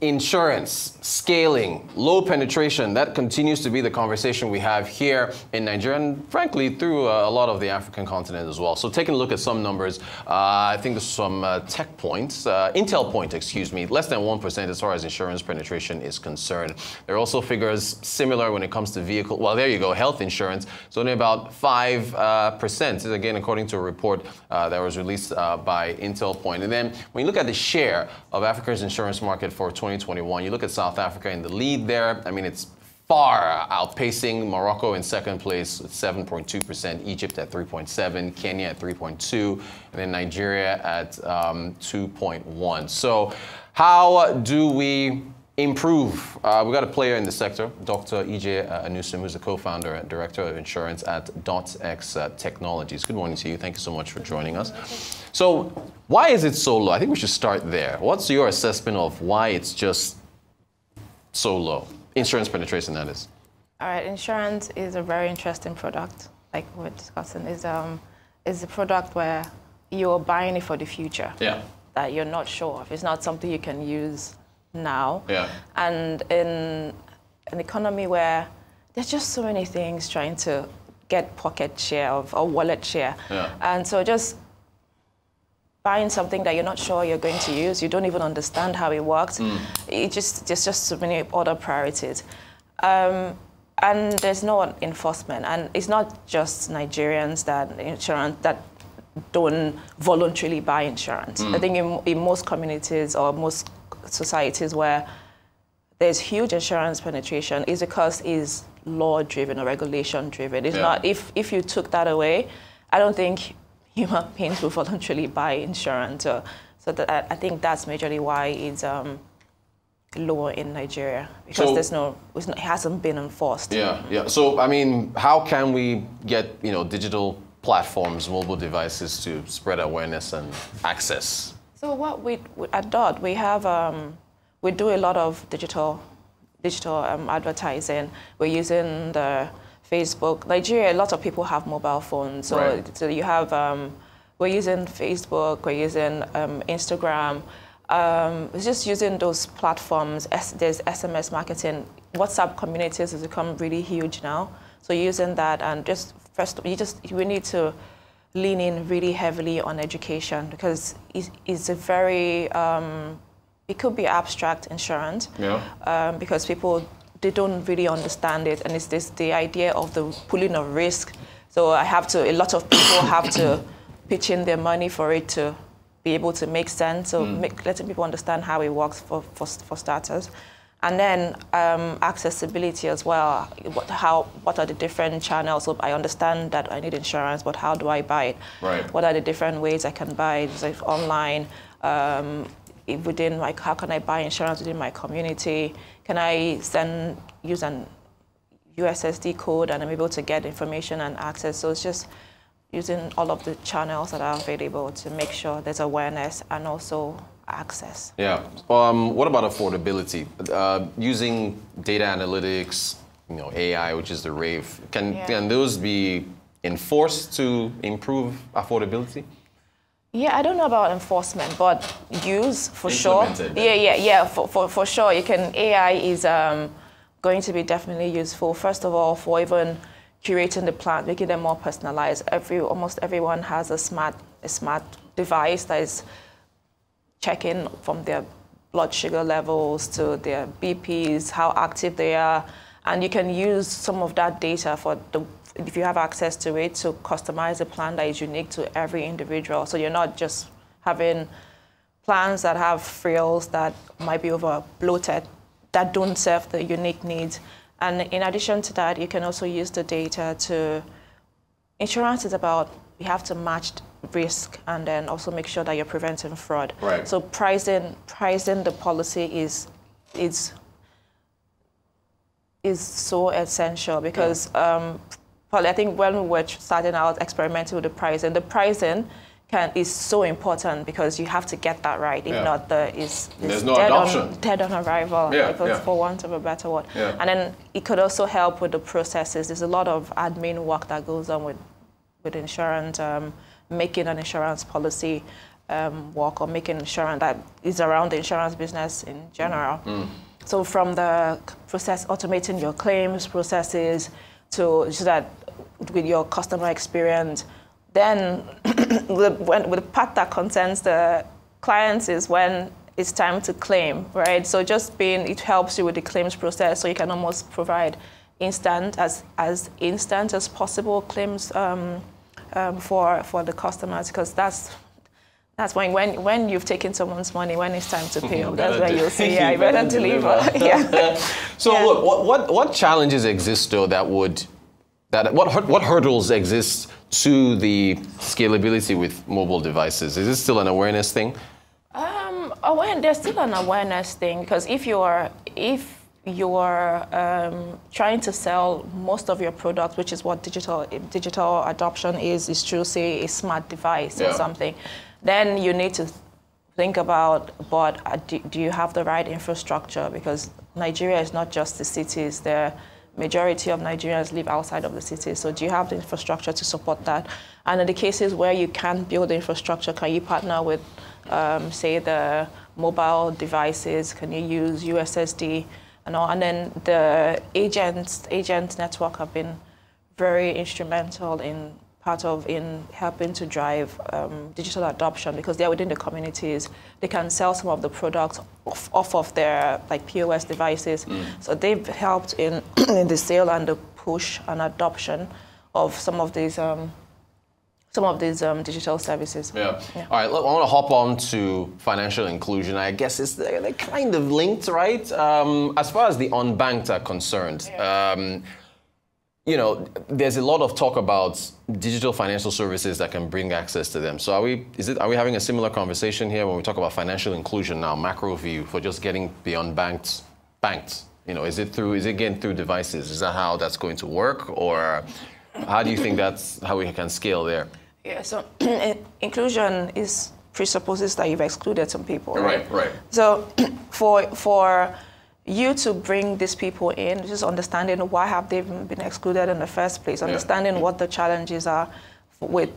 Insurance, scaling, low penetration, that continues to be the conversation we have here in Nigeria and frankly through a lot of the African continent as well. So taking a look at some numbers, I think there's some tech points, Intel point, excuse me, less than 1% as far as insurance penetration is concerned. There are also figures similar when it comes to vehicle, well there you go, health insurance, it's only about 5%, again according to a report that was released by Intel point. And then when you look at the share of Africa's insurance market for 2021. You look at South Africa in the lead there. I mean, it's far outpacing Morocco in second place with 7.2%, Egypt at 3.7%, Kenya at 3.2%, and then Nigeria at 2.1%. So how do we improve? We've got a player in the sector, Dr. Ije Anusim, who's the co-founder and director of insurance at Dotx Technologies. Good morning to you. Thank you so much for joining us. So why is it so low? I think we should start there. What's your assessment of why it's just so low? Insurance penetration, that is. All right, insurance is a very interesting product, like we're discussing. It's a product where you're buying it for the future. Yeah. That you're not sure of. It's not something you can use now. Yeah. And in an economy where there's just so many things trying to get pocket share of or wallet share. Yeah. And so just buying something that you're not sure you're going to use, you don't even understand how it works. There's just so many other priorities. And there's no enforcement. And it's not just Nigerians that don't voluntarily buy insurance. I think in most communities or most societies where there's huge insurance penetration is because it's law-driven or regulation-driven. It's not, if you took that away, I don't think human beings will voluntarily buy insurance. So that, I think that's majorly why it's lower in Nigeria, because so, it hasn't been enforced. Yeah, yeah. So, I mean, how can we get, digital platforms, mobile devices to spread awareness and access? So what at DOT, we have, we do a lot of digital advertising. We're using the Facebook. Nigeria, a lot of people have mobile phones. So, so you have, we're using Facebook, we're using Instagram. It's just using those platforms. There's SMS marketing. WhatsApp communities has become really huge now. So using that and just, we need to lean in really heavily on education because it's a very, it could be abstract insurance because people, they don't really understand it, and it's the idea of the pooling of risk. So a lot of people have to pitch in their money for it to be able to make sense. So letting people understand how it works for starters. And then accessibility as well. What are the different channels? So I understand that I need insurance, but how do I buy it? Right. What are the different ways I can buy it? Like online, within how can I buy insurance within my community? Can I use an USSD code and I'm able to get information and access? So it's just using all of the channels that are available to make sure there's awareness and also access. Yeah. What about affordability? Using data analytics, AI, which is the rave, can those be enforced to improve affordability? Yeah, I don't know about enforcement, but use for sure. Yeah. For sure, AI is going to be definitely useful. First of all, for even curating the plan, making them more personalized. Almost everyone has a smart device that is checking from their blood sugar levels to their BPs, how active they are, and you can use some of that data if you have access to it, to customize a plan that is unique to every individual. So you're not just having plans that have frills that might be over bloated, that don't serve the unique needs. And in addition to that, you can also use the data to, insurance is about, you have to match risk and then also make sure that you're preventing fraud. Right. So pricing the policy is so essential because probably I think when we were starting out experimenting with the pricing is so important because you have to get that right. If not, there's no adoption. Dead on arrival, for want of a better word. Yeah. And then it could also help with the processes. There's a lot of admin work that goes on with with insurance, making an insurance policy work, or making insurance that is around the insurance business in general. So from the process, automating your claims processes so that with your customer experience, then with the part that concerns the clients is when it's time to claim, right? So it helps you with the claims process, so you can almost provide instant as possible claims for the customers, because that's when you've taken someone's money, when it's time to pay up, that's when you'll see, you better deliver. Yeah. So look, what challenges exist though what hurdles exist to the scalability with mobile devices? Is this still an awareness thing? There's still an awareness thing, because if you're trying to sell most of your products, which is what digital adoption is through, say, a smart device or something, then you need to think about, do you have the right infrastructure? Because Nigeria is not just the cities. The majority of Nigerians live outside of the cities. So do you have the infrastructure to support that? And in the cases where you can't build the infrastructure, can you partner with, say, the mobile devices? Can you use USSD? And then the agent network have been very instrumental in helping to drive digital adoption, because they're within the communities. They can sell some of the products off of their POS devices. So they've helped in the sale and the push and adoption of some of these digital services. Yeah. All right, look, I want to hop on to financial inclusion. I guess they're kind of linked, right? As far as the unbanked are concerned, there's a lot of talk about digital financial services that can bring access to them. So are we having a similar conversation here when we talk about financial inclusion now, macro view, for just getting the unbanked banked? Is it again through devices? Is that how that's going to work, or how do you think that's how we can scale there? Yeah, so inclusion presupposes that you've excluded some people, right? Right. So for you to bring these people in, just understanding why have they been excluded in the first place, understanding what the challenges are with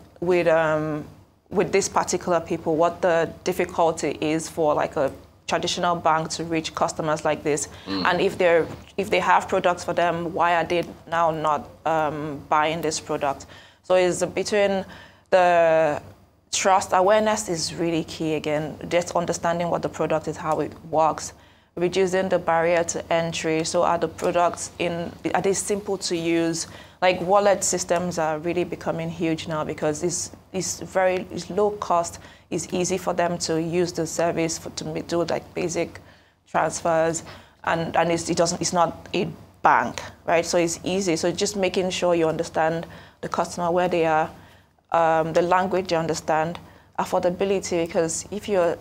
these particular people, what the difficulty is for a traditional bank to reach customers like this, and if they have products for them, why are they now not buying this product? So it's between the trust awareness is really key. Again, just understanding what the product is, how it works, reducing the barrier to entry. So are the products are they simple to use? Wallet systems are really becoming huge now, because it's low cost. It's easy for them to use the service to do basic transfers, and it's not a bank, right? So it's easy. So just making sure you understand the customer, where they are, the language they understand, affordability, because if you're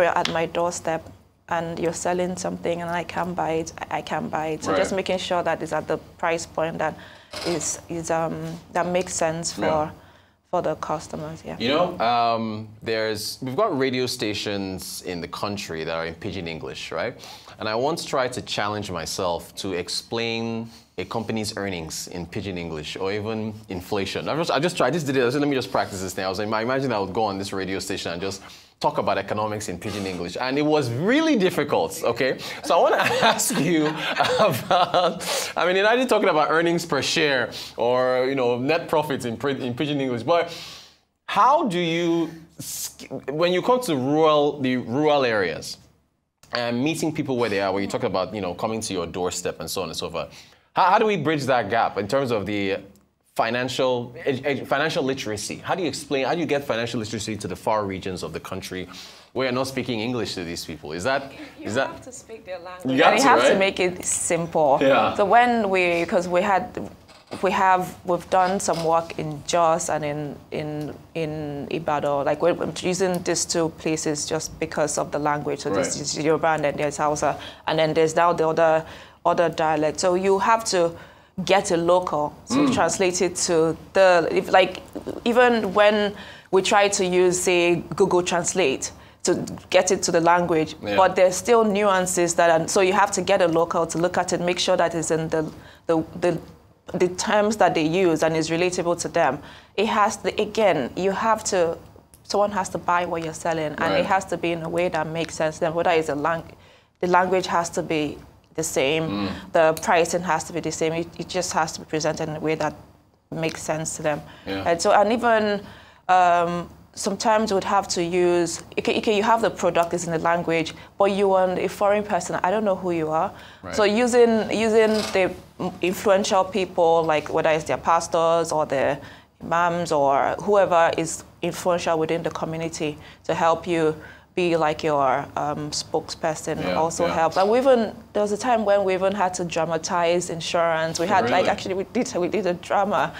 at my doorstep and you're selling something and I can buy it, I can buy it. So just making sure that it's at the price point that that makes sense for the customers. Yeah. We've got radio stations in the country that are in Pidgin English, right? And I once tried to challenge myself to explain a company's earnings in Pidgin English, or even inflation. I just tried. This did it. I said, let me just practice this thing. I imagine I would go on this radio station and just talk about economics in Pidgin English, and it was really difficult. Okay, so I want to ask you about. Imagine talking about earnings per share or net profits in Pidgin English, but how do you, when you come to the rural areas and meeting people where they are, when you talk about coming to your doorstep and so on and so forth, how do we bridge that gap in terms of the financial literacy? How do you get financial literacy to the far regions of the country where you're not speaking English to these people? You have to speak their language. You have to make it simple. Yeah. So we've done some work in Jos and in Ibadan. We're using these two places just because of the language. So this is Yoruba, and then there's Hausa, and then there's now the other dialect. So you have to get a local to translate it to even when we try to use, say, Google Translate to get it to the language, but there's still nuances so you have to get a local to look at it, make sure that it's in the the terms that they use and is relatable to them, it has to, again, someone has to buy what you're selling, and it has to be in a way that makes sense to them, whether it's the language has to be the same, the pricing has to be the same, it just has to be presented in a way that makes sense to them. And so, and even sometimes you would have to use, okay, you have the product is in the language, but you want a foreign person, I don't know who you are. So using the influential people, like whether it's their pastors or the imams or whoever is influential within the community to help you be like your spokesperson also helps. And there was a time when we even had to dramatize insurance. We had actually we did a drama.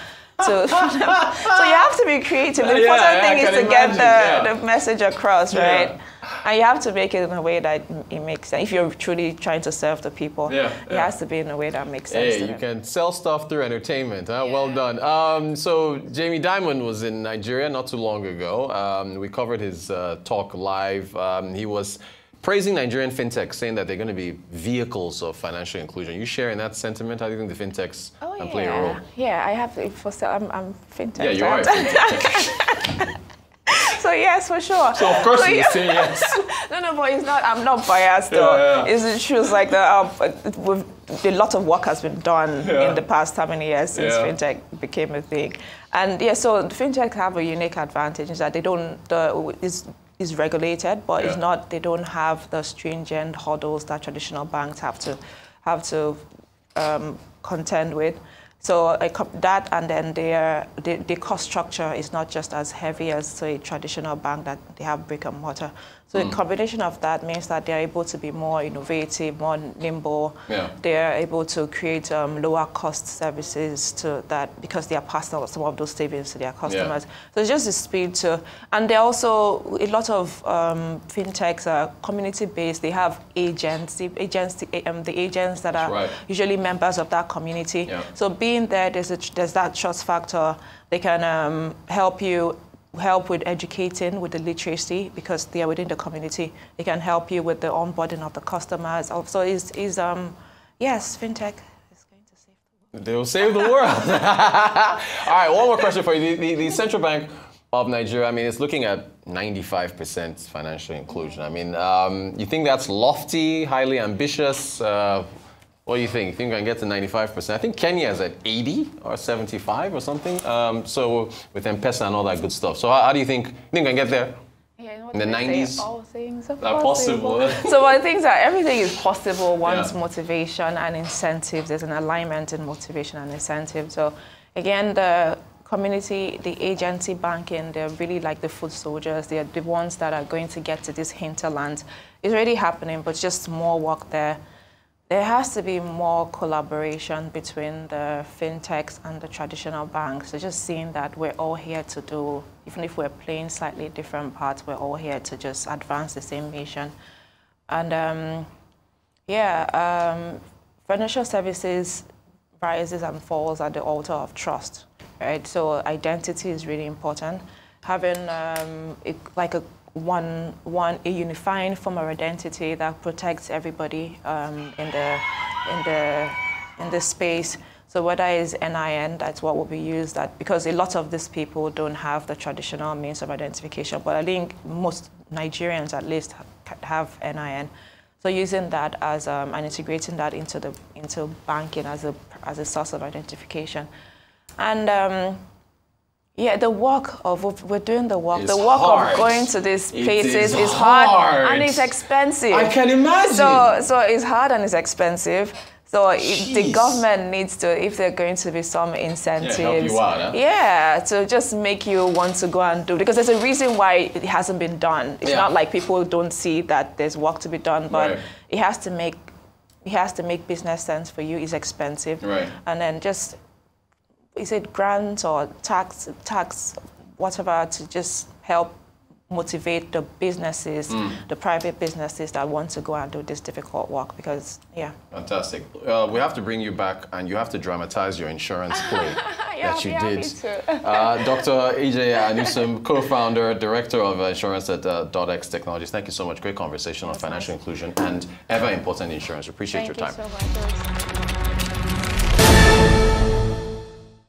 So you have to be creative. The important thing is to get the message across, right? And you have to make it in a way that it makes sense. If you're truly trying to serve the people, it has to be in a way that makes sense to them. You can sell stuff through entertainment. Huh? Well done. So Jamie Dimond was in Nigeria not too long ago. We covered his talk live. He was praising Nigerian Fintech, saying that they're going to be vehicles of financial inclusion. You sharing that sentiment? How do you think the Fintechs can play a role? Yeah, I have, I'm Fintech. Yeah, you are a Fintech. So yes, for sure. So of course you say yes. No, but it's not. I'm not biased though. It's true. It's like a lot of work has been done in the past how many years since Fintech became a thing, and so Fintech have a unique advantage is that they don't. Is regulated, but it's not. They don't have the stringent hurdles that traditional banks have to contend with. So that, and then the cost structure is not just as heavy as a traditional bank that they have brick and mortar. So the combination of that means that they're able to be more innovative, more nimble. They're able to create lower cost services to that because they are passing on some of those savings to their customers. So it's just the speed to, and they're also, a lot of fintechs are community-based. They have agents, the agents that are usually members of that community. So being there, there's that trust factor. They can help with educating with the literacy because they are within the community. They can help you with the onboarding of the customers. So yes, Fintech is going to save the world. They will save the world. All right, one more question for you. The Central Bank of Nigeria, I mean, it's looking at 95% financial inclusion. I mean, you think that's lofty, highly ambitious? What do you think? You think we can get to 95%? I think Kenya is at 80 or 75 or something. So with M-Pesa and all that good stuff. So how do you think we can get there? In the 90s? All things are possible. So one of the things that everything is possible once motivation and incentives. There's an alignment in motivation and incentive. So again, the community, the agency banking, they're really like the foot soldiers. They're the ones that are going to get to this hinterland. It's already happening, but just more work there. There has to be more collaboration between the fintechs and the traditional banks. So just seeing that we're all here to do, even if we're playing slightly different parts, we're all here to just advance the same mission. And financial services rises and falls at the altar of trust, right? So identity is really important. Having a unifying form of identity that protects everybody in the space. So whether it's NIN, that's what will be used. Because a lot of these people don't have the traditional means of identification, but I think most Nigerians at least have NIN. So using that as and integrating that into banking as a source of identification, and the work of we're doing the work. The work of going to these places is hard and it's expensive. I can imagine. So it's hard and it's expensive. So the government needs to, if there are going to be some incentives, help you out, to just make you want to go and do. Because there's a reason why it hasn't been done. It's not like people don't see that there's work to be done, but it has to make business sense for you. It's expensive, and then just. Is it grants or tax, whatever, to just help motivate the businesses, the private businesses that want to go and do this difficult work? Because, Fantastic. We have to bring you back and you have to dramatize your insurance play that you did. Dr. Ije Anusim, co-founder, director of insurance at Dotx Technologies. Thank you so much. Great conversation on financial inclusion and ever important insurance. Appreciate your time. Thank you so much.